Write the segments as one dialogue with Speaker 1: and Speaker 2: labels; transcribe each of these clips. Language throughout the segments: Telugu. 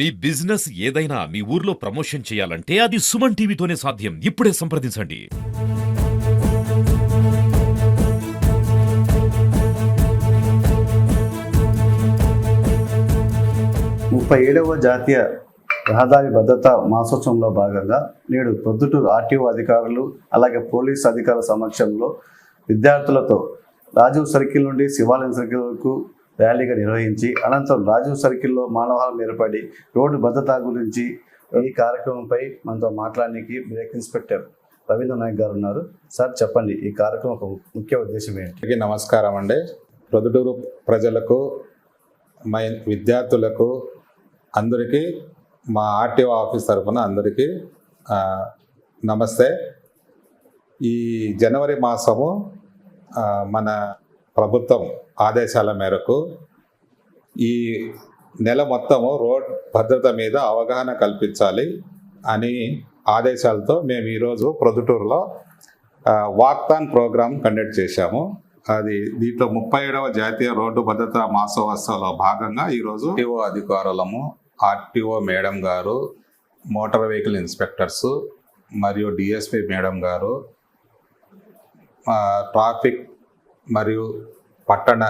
Speaker 1: మీ బిజినెస్ ఏదైనా మీ ఊర్లో ప్రమోషన్ చేయాలంటే అది సుమన్ టీవీతోనే సాధ్యం. ఇప్పుడే సంప్రదించండి.
Speaker 2: 37వ జాతీయ రహదారి భద్రతా మాసోత్సవంలో భాగంగా నేడు ప్రొద్దుటూరు ఆర్టీఓ అధికారులు అలాగే పోలీస్ అధికారుల సమక్షంలో విద్యార్థులతో రాజీవ్ సర్కిల్ నుండి శివాలయం సర్కిల్ వరకు ర్యాలీగా నిర్వహించి అనంతరం రాజీవ్ సర్కిల్లో మానవహారం ఏర్పడి రోడ్డు భద్రత గురించి ఈ కార్యక్రమంపై మనతో మాట్లాడడానికి బ్రేక్ ఇన్స్పెక్టర్ రవీంద్ర నాయక్ గారు ఉన్నారు. సార్ చెప్పండి, ఈ కార్యక్రమం ముఖ్య ఉద్దేశం ఏంటి?
Speaker 3: నమస్కారం అండి. ప్రొద్దుటూరు ప్రజలకు, మా విద్యార్థులకు అందరికీ మా ఆర్టీఓ ఆఫీస్ తరఫున అందరికీ నమస్తే. ఈ జనవరి మాసము మన ప్రభుత్వం ఆదేశాల మేరకు ఈ నెల మొత్తము రోడ్ భద్రత మీద అవగాహన కల్పించాలి అని ఆదేశాలతో మేము ఈరోజు ప్రొద్దుటూరులో వాక్థాన్ ప్రోగ్రాం కండక్ట్ చేశాము. అది దీంట్లో 37వ జాతీయ రోడ్డు భద్రతా మాసోత్సవంలో భాగంగా ఈరోజు ఆర్టీఓ అధికారులము, ఆర్టీఓ మేడం గారు, మోటార్ వెహికల్ ఇన్స్పెక్టర్సు మరియు డిఎస్పి మేడం గారు, ట్రాఫిక్ మరియు పట్టణ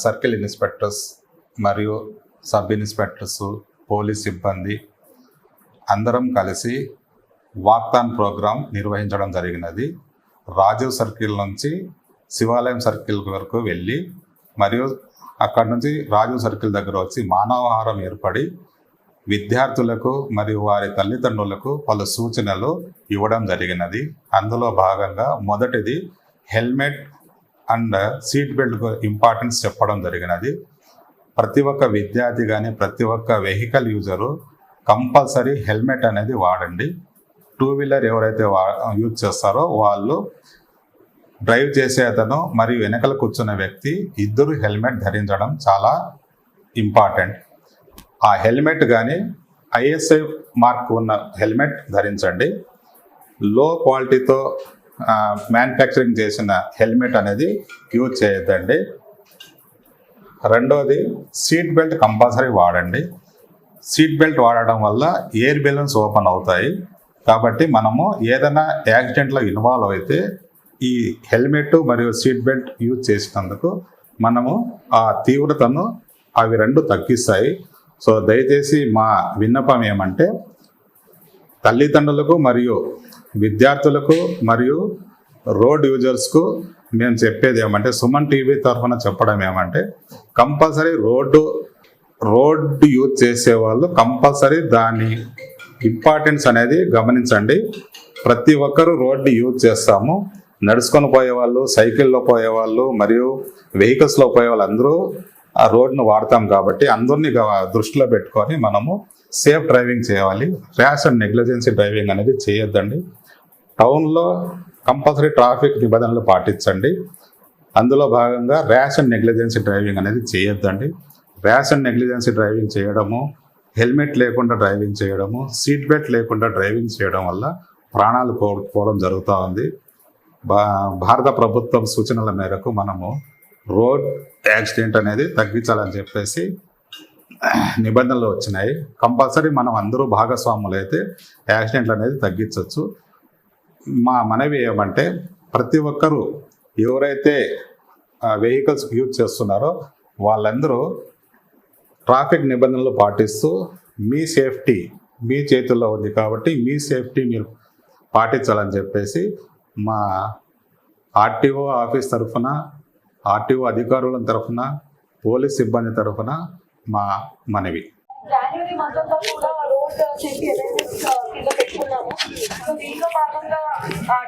Speaker 3: సర్కిల్ ఇన్స్పెక్టర్స్ మరియు సబ్ ఇన్స్పెక్టర్సు, పోలీస్ సిబ్బంది అందరం కలిసి వాక్థాన్ ప్రోగ్రాం నిర్వహించడం జరిగినది. రాజీవ్ సర్కిల్ నుంచి శివాలయం సర్కిల్ వరకు వెళ్ళి మరియు అక్కడి నుంచి రాజీవ్ సర్కిల్ దగ్గర వచ్చి మానవహారం ఏర్పడి విద్యార్థులకు మరియు వారి తల్లిదండ్రులకు పలు సూచనలు ఇవ్వడం జరిగినది. అందులో భాగంగా మొదటిది helmet and seat belt importance చెప్పడం జరిగినది. ప్రతి ఒక్క విద్యార్థి కానీ ప్రతి ఒక్క వెహికల్ యూజరు కంపల్సరీ హెల్మెట్ అనేది వాడండి. 2 వీలర్ ఎవరైతే యూజ్ చేస్తారో వాళ్ళు, డ్రైవ్ చేసే అతను మరియు వెనకల కూర్చున్న వ్యక్తి ఇద్దరు హెల్మెట్ ధరించడం చాలా ఇంపార్టెంట్. ఆ హెల్మెట్ కానీ ఐఎస్ఐ మార్క్ ఉన్న హెల్మెట్ ధరించండి. లో క్వాలిటీతో మ్యానుఫ్యాక్చరింగ్ చేసిన హెల్మెట్ అనేది యూజ్ చేయొద్దండి. రెండోది సీట్ బెల్ట్ కంపల్సరీ వాడండి. సీట్ బెల్ట్ వాడడం వల్ల ఎయిర్ బెలూన్స్ ఓపెన్ అవుతాయి. కాబట్టి మనము ఏదైనా యాక్సిడెంట్లో ఇన్వాల్వ్ అయితే ఈ హెల్మెట్ మరియు సీట్ బెల్ట్ యూజ్ చేసినందుకు మనము ఆ తీవ్రతను అవి రెండు తగ్గిస్తాయి. సో దయచేసి మా విన్నపం ఏమంటే, తల్లిదండ్రులకు మరియు విద్యార్థులకు మరియు రోడ్ యూజర్స్కు మేము చెప్పేది ఏమంటే, సుమన్ టీవీ తరఫున చెప్పడం ఏమంటే, కంపల్సరీ రోడ్డు యూజ్ చేసేవాళ్ళు కంపల్సరీ దాని ఇంపార్టెన్స్ అనేది గమనించండి. ప్రతి ఒక్కరూ రోడ్డు యూజ్ చేస్తాము. నడుచుకొని పోయేవాళ్ళు, సైకిల్లో పోయేవాళ్ళు మరియు వెహికల్స్లో పోయేవాళ్ళు అందరూ ఆ రోడ్ను వాడతాం. కాబట్టి అందరినీ దృష్టిలో పెట్టుకొని మనము సేఫ్ డ్రైవింగ్ చేయాలి. ర్యాష్ అండ్ నెగ్లిజెన్సీ డ్రైవింగ్ అనేది చేయొద్దండి. టౌన్లో కంపల్సరీ ట్రాఫిక్ నిబంధనలు పాటించండి. అందులో భాగంగా ర్యాష్ అండ్ నెగ్లిజెన్సీ డ్రైవింగ్ అనేది చేయొద్దండి. ర్యాష్ అండ్ నెగ్లిజెన్సీ డ్రైవింగ్ చేయడము, హెల్మెట్ లేకుండా డ్రైవింగ్ చేయడము, సీట్ బెల్ట్ లేకుండా డ్రైవింగ్ చేయడం వల్ల ప్రాణాలు కోల్పోవడం జరుగుతూ ఉంది. భారత ప్రభుత్వం సూచనల మేరకు మనము రోడ్ యాక్సిడెంట్ అనేది తగ్గించాలని చెప్పేసి నిబంధనలు వచ్చినాయి. కంపల్సరీ మనం అందరూ భాగస్వాములు అయితే యాక్సిడెంట్లు అనేది తగ్గించవచ్చు. మా మనవి ఏమంటే, ప్రతి ఒక్కరూ ఎవరైతే వెహికల్స్ యూజ్ చేస్తున్నారో వాళ్ళందరూ ట్రాఫిక్ నిబంధనలు పాటిస్తూ మీ సేఫ్టీ మీ చేతుల్లో ఉంది కాబట్టి మీ సేఫ్టీ మీరు పాటించాలని చెప్పేసి మా ఆర్టీఓ ఆఫీస్ తరఫున, ఆర్టీఓ అధికారుల తరఫున, పోలీస్ సిబ్బంది తరఫున మా మనవి.
Speaker 4: జనవరి మంత్లో కూడా రోడ్ సేఫ్టీ అవేర్నెస్ కింద పెట్టుకున్నాము. సో దీంట్లో భాగంగా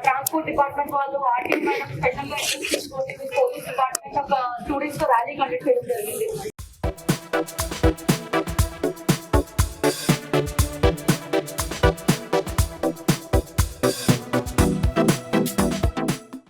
Speaker 4: ట్రాన్స్పోర్ట్ డిపార్ట్మెంట్ వాళ్ళు, ఆర్టీఓ మేడం స్పెషల్గా తీసుకొని పోలీస్ డిపార్ట్మెంట్ ఒక స్టూడెంట్స్ ర్యాలీ కండక్ట్ చేయడం జరిగింది.